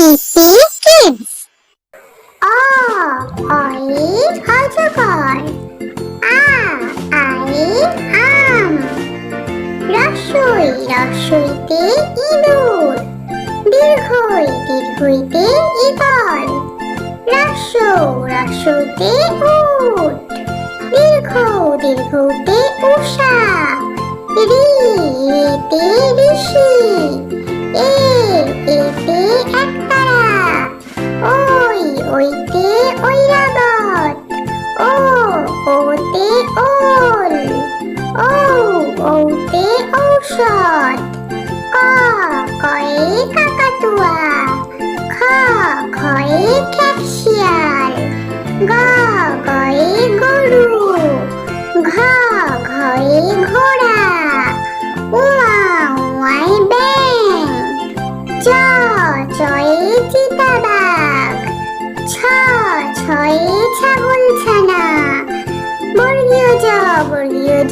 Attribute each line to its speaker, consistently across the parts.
Speaker 1: Easy Kids. অজগর। আম। রস্বইতে ইঁদুর। দীর্ঘইতে eagle. রস্যতে উট। দীর্ঘতে উষা। রিতে ঋষি। এতে একতারা। ওইতে ঐরাবত। ওতে ওল। ঔতে ঔষধ। কয়ে কাকাতুয়া। খয়ে খেপশিয়াল। গয়ে গরু। ঘয়ে ঘোড়া। উয়াই ব্যাঙ। চয়ে চিতাবাঘ। ছয়ে ছাগলছানা। বর্গীয়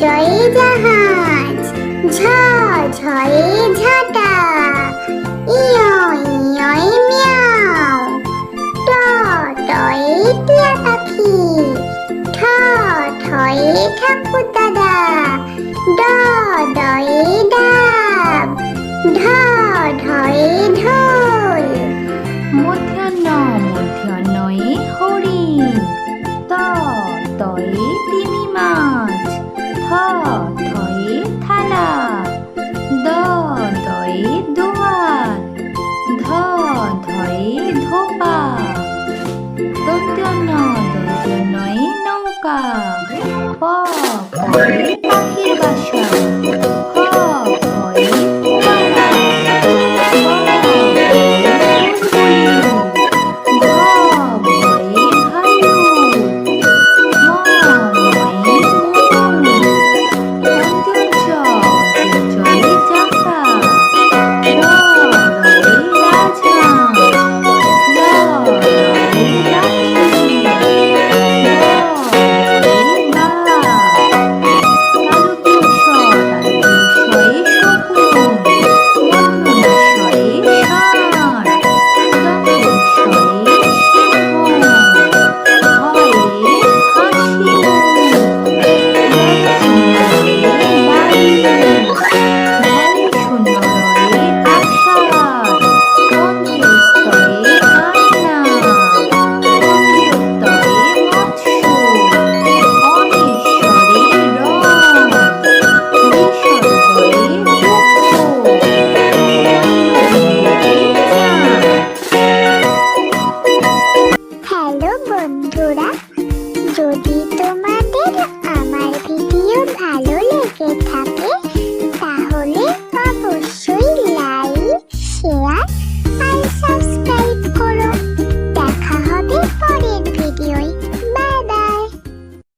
Speaker 1: জয়ে জাহাজ। ঝয়ে ঝাঁটা। ইয়য় মিয়াও। টয়ে টিয়া পাখি। ঠয়ে ঠাকুর দাদা। ডয়ে ডাব। ঢয়ে ঢোল।
Speaker 2: মূর্ধন্যয়ে হরিণ। তয়ে তিমি মাছ। থয়ে থালা। দয়ে দোয়াত। ধয়ে ধোপা। দন্ত্যনয়ে নৌকা। পয়ে পাখির বাসা। ফয়ে ফোয়ারা।
Speaker 1: বন্ধুরা, যদি তোমাদের আমার ভিডিও ভালো লেগে থাকে